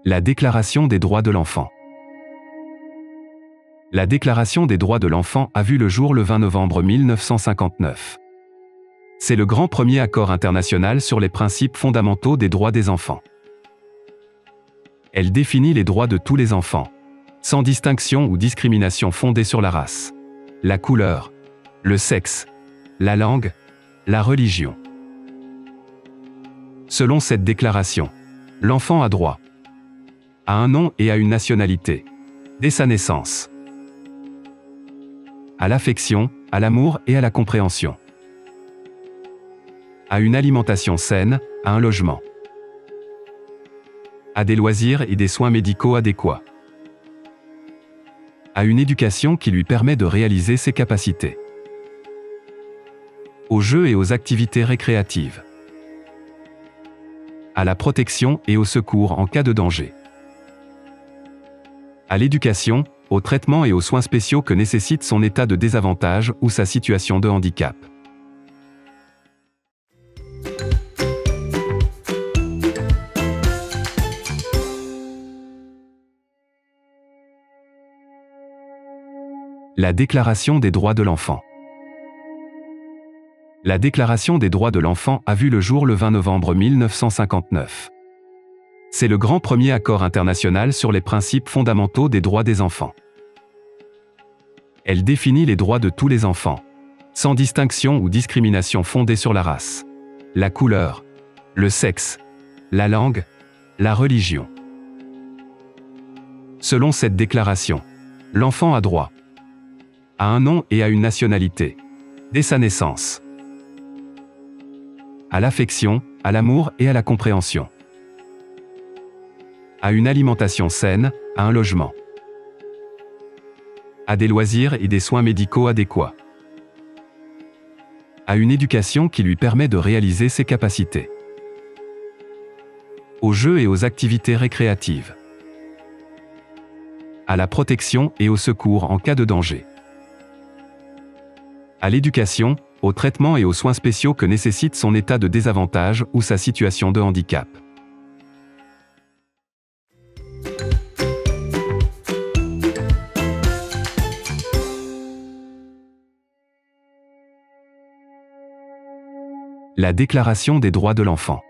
La Déclaration des droits de l'enfant. La Déclaration des droits de l'enfant a vu le jour le 20 novembre 1959. C'est le grand premier accord international sur les principes fondamentaux des droits des enfants. Elle définit les droits de tous les enfants, sans distinction ou discrimination fondée sur la race, la couleur, le sexe, la langue, la religion. Selon cette déclaration, l'enfant a droit à un nom et à une nationalité, dès sa naissance, à l'affection, à l'amour et à la compréhension, à une alimentation saine, à un logement, à des loisirs et des soins médicaux adéquats, à une éducation qui lui permet de réaliser ses capacités, aux jeux et aux activités récréatives, à la protection et au secours en cas de danger, à l'éducation, au traitement et aux soins spéciaux que nécessite son état de désavantage ou sa situation de handicap. La Déclaration des droits de l'enfant. La Déclaration des droits de l'enfant a vu le jour le 20 novembre 1959. C'est le grand premier accord international sur les principes fondamentaux des droits des enfants. Elle définit les droits de tous les enfants, sans distinction ou discrimination fondée sur la race, la couleur, le sexe, la langue, la religion. Selon cette déclaration, l'enfant a droit à un nom et à une nationalité, dès sa naissance, à l'affection, à l'amour et à la compréhension, à une alimentation saine, à un logement, à des loisirs et des soins médicaux adéquats, à une éducation qui lui permet de réaliser ses capacités, aux jeux et aux activités récréatives, à la protection et au secours en cas de danger, à l'éducation, au traitement et aux soins spéciaux que nécessite son état de désavantage ou sa situation de handicap. La Déclaration des droits de l'enfant.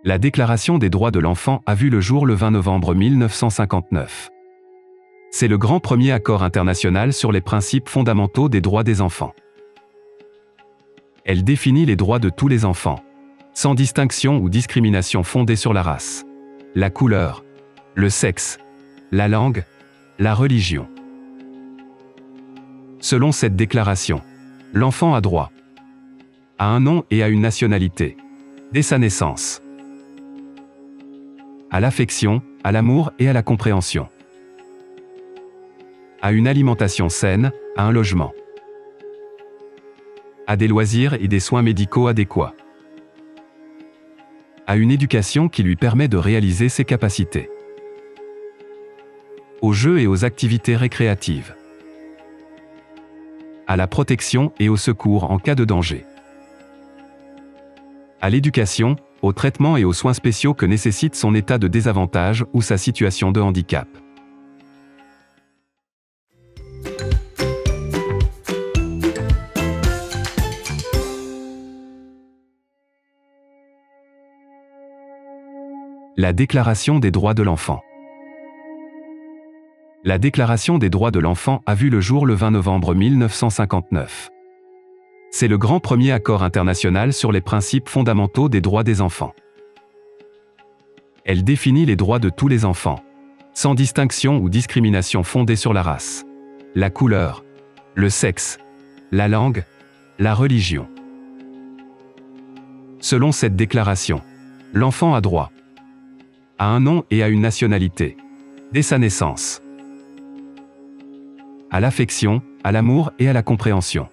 La Déclaration des droits de l'enfant a vu le jour le 20 novembre 1959. C'est le grand premier accord international sur les principes fondamentaux des droits des enfants. Elle définit les droits de tous les enfants, sans distinction ou discrimination fondée sur la race, la couleur, le sexe, la langue, la religion. Selon cette déclaration, l'enfant a droit à un nom et à une nationalité, dès sa naissance, à l'affection, à l'amour et à la compréhension, à une alimentation saine, à un logement, à des loisirs et des soins médicaux adéquats, à une éducation qui lui permet de réaliser ses capacités, aux jeux et aux activités récréatives, à la protection et au secours en cas de danger, à l'éducation, au traitement et aux soins spéciaux que nécessite son état de désavantage ou sa situation de handicap. La Déclaration des droits de l'enfant. La Déclaration des droits de l'enfant a vu le jour le 20 novembre 1959. C'est le grand premier accord international sur les principes fondamentaux des droits des enfants. Elle définit les droits de tous les enfants, sans distinction ou discrimination fondée sur la race, la couleur, le sexe, la langue, la religion. Selon cette déclaration, l'enfant a droit à un nom et à une nationalité, dès sa naissance, à l'affection, à l'amour et à la compréhension,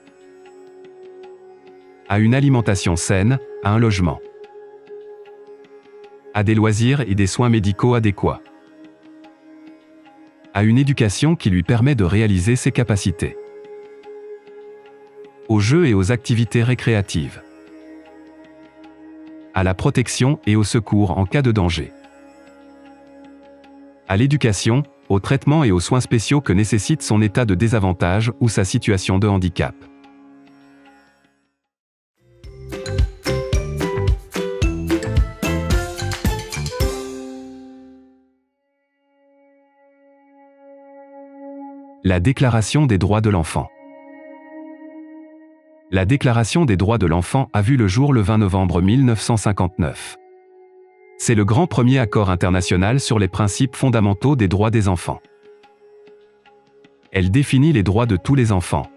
à une alimentation saine, à un logement, à des loisirs et des soins médicaux adéquats, à une éducation qui lui permet de réaliser ses capacités, aux jeux et aux activités récréatives, à la protection et au secours en cas de danger, à l'éducation, aux traitements et aux soins spéciaux que nécessite son état de désavantage ou sa situation de handicap. La Déclaration des droits de l'enfant. La Déclaration des droits de l'enfant a vu le jour le 20 novembre 1959. C'est le grand premier accord international sur les principes fondamentaux des droits des enfants. Elle définit les droits de tous les enfants,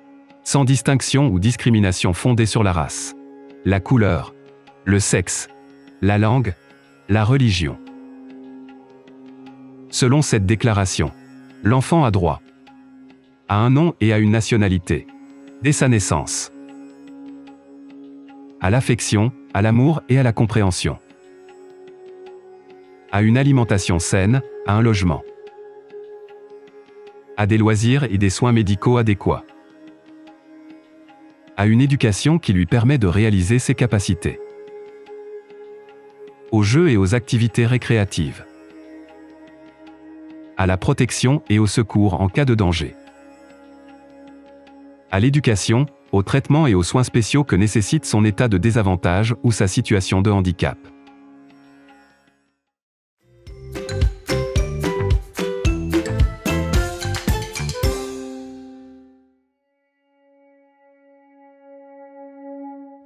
sans distinction ou discrimination fondée sur la race, la couleur, le sexe, la langue, la religion. Selon cette déclaration, l'enfant a droit à un nom et à une nationalité, dès sa naissance, à l'affection, à l'amour et à la compréhension, à une alimentation saine, à un logement, à des loisirs et des soins médicaux adéquats, à une éducation qui lui permet de réaliser ses capacités, aux jeux et aux activités récréatives, à la protection et au secours en cas de danger, à l'éducation, aux traitements et aux soins spéciaux que nécessite son état de désavantage ou sa situation de handicap.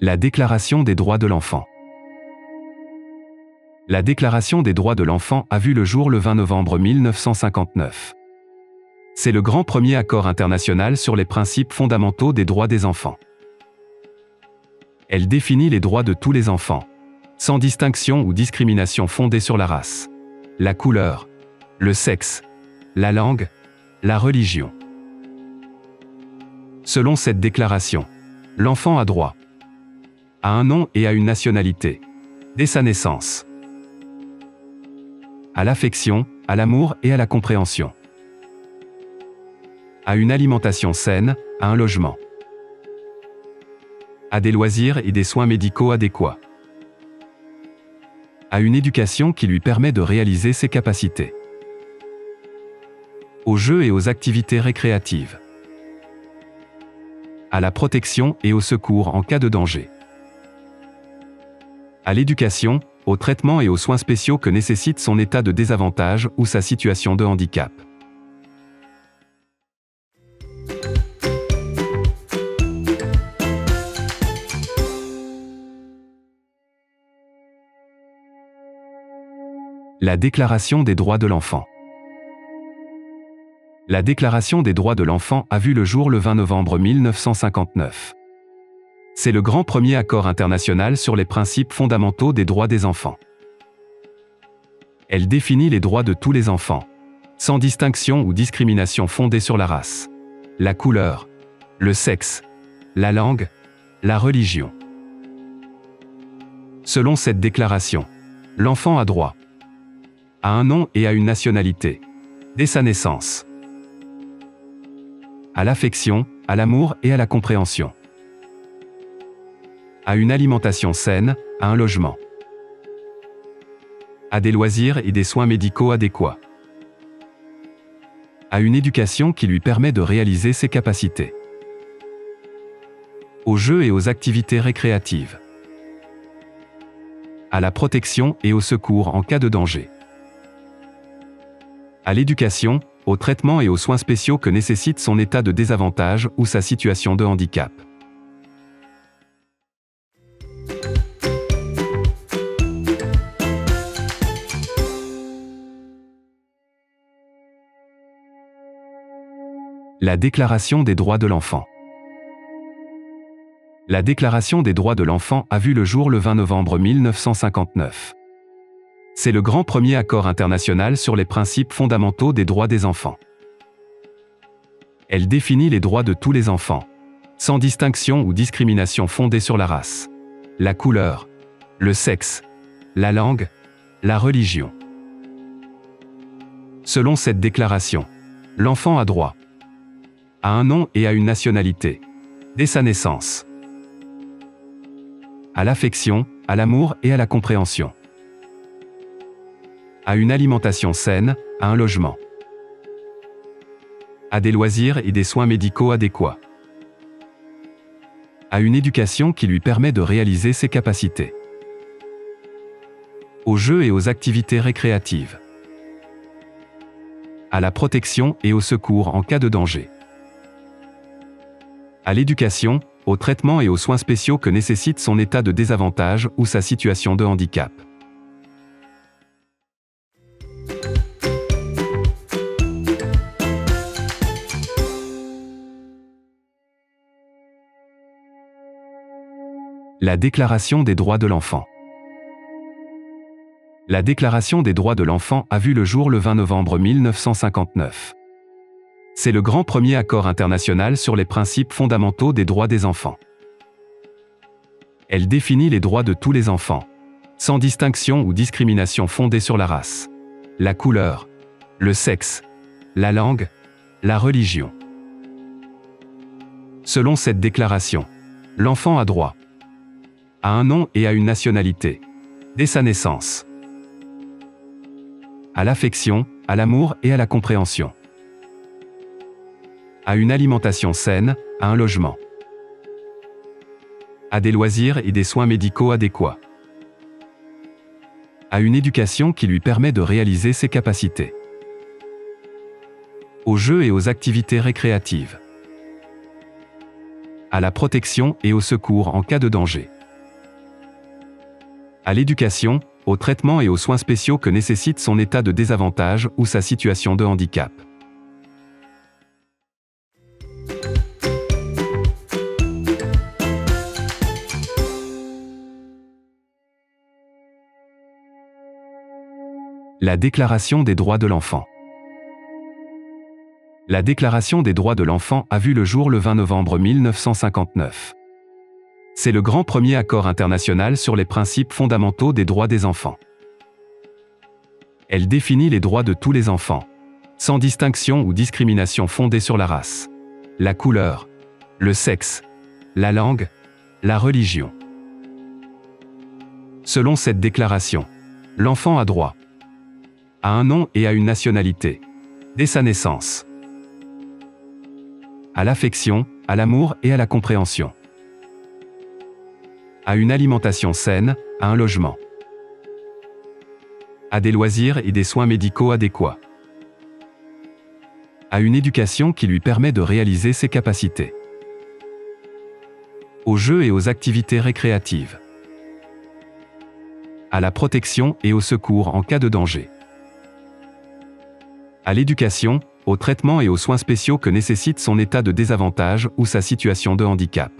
La Déclaration des droits de l'enfant. La Déclaration des droits de l'enfant a vu le jour le 20 novembre 1959. C'est le grand premier accord international sur les principes fondamentaux des droits des enfants. Elle définit les droits de tous les enfants, sans distinction ou discrimination fondée sur la race, la couleur, le sexe, la langue, la religion. Selon cette déclaration, l'enfant a droit à un nom et à une nationalité, dès sa naissance, à l'affection, à l'amour et à la compréhension, à une alimentation saine, à un logement, à des loisirs et des soins médicaux adéquats, à une éducation qui lui permet de réaliser ses capacités, aux jeux et aux activités récréatives, à la protection et au secours en cas de danger, à l'éducation, aux traitements et aux soins spéciaux que nécessite son état de désavantage ou sa situation de handicap. La Déclaration des droits de l'enfant. La Déclaration des droits de l'enfant a vu le jour le 20 novembre 1959. C'est le grand premier accord international sur les principes fondamentaux des droits des enfants. Elle définit les droits de tous les enfants, sans distinction ou discrimination fondée sur la race, la couleur, le sexe, la langue, la religion. Selon cette déclaration, l'enfant a droit à un nom et à une nationalité, dès sa naissance, à l'affection, à l'amour et à la compréhension, à une alimentation saine, à un logement, à des loisirs et des soins médicaux adéquats, à une éducation qui lui permet de réaliser ses capacités, aux jeux et aux activités récréatives, à la protection et au secours en cas de danger, à l'éducation, aux traitements et aux soins spéciaux que nécessite son état de désavantage ou sa situation de handicap. La Déclaration des droits de l'enfant. La Déclaration des droits de l'enfant a vu le jour le 20 novembre 1959. C'est le grand premier accord international sur les principes fondamentaux des droits des enfants. Elle définit les droits de tous les enfants, sans distinction ou discrimination fondée sur la race, la couleur, le sexe, la langue, la religion. Selon cette déclaration, l'enfant a droit à un nom et à une nationalité, dès sa naissance, à l'affection, à l'amour et à la compréhension, à une alimentation saine, à un logement, à des loisirs et des soins médicaux adéquats, à une éducation qui lui permet de réaliser ses capacités, aux jeux et aux activités récréatives, à la protection et au secours en cas de danger, à l'éducation, au traitement et aux soins spéciaux que nécessite son état de désavantage ou sa situation de handicap. La Déclaration des droits de l'enfant. La Déclaration des droits de l'enfant a vu le jour le 20 novembre 1959. C'est le grand premier accord international sur les principes fondamentaux des droits des enfants. Elle définit les droits de tous les enfants, sans distinction ou discrimination fondée sur la race, la couleur, le sexe, la langue, la religion. Selon cette déclaration, l'enfant a droit à un nom et à une nationalité, dès sa naissance, à l'affection, à l'amour et à la compréhension, à une alimentation saine, à un logement, à des loisirs et des soins médicaux adéquats, à une éducation qui lui permet de réaliser ses capacités, aux jeux et aux activités récréatives, à la protection et au secours en cas de danger, à l'éducation, au traitement et aux soins spéciaux que nécessite son état de désavantage ou sa situation de handicap. La Déclaration des droits de l'enfant. La Déclaration des droits de l'enfant a vu le jour le 20 novembre 1959. C'est le grand premier accord international sur les principes fondamentaux des droits des enfants. Elle définit les droits de tous les enfants, sans distinction ou discrimination fondée sur la race, la couleur, le sexe, la langue, la religion. Selon cette déclaration, l'enfant a droit à un nom et à une nationalité, dès sa naissance, à l'affection, à l'amour et à la compréhension, à une alimentation saine, à un logement, à des loisirs et des soins médicaux adéquats, à une éducation qui lui permet de réaliser ses capacités, aux jeux et aux activités récréatives, à la protection et au secours en cas de danger, à l'éducation, au traitement et aux soins spéciaux que nécessite son état de désavantage ou sa situation de handicap.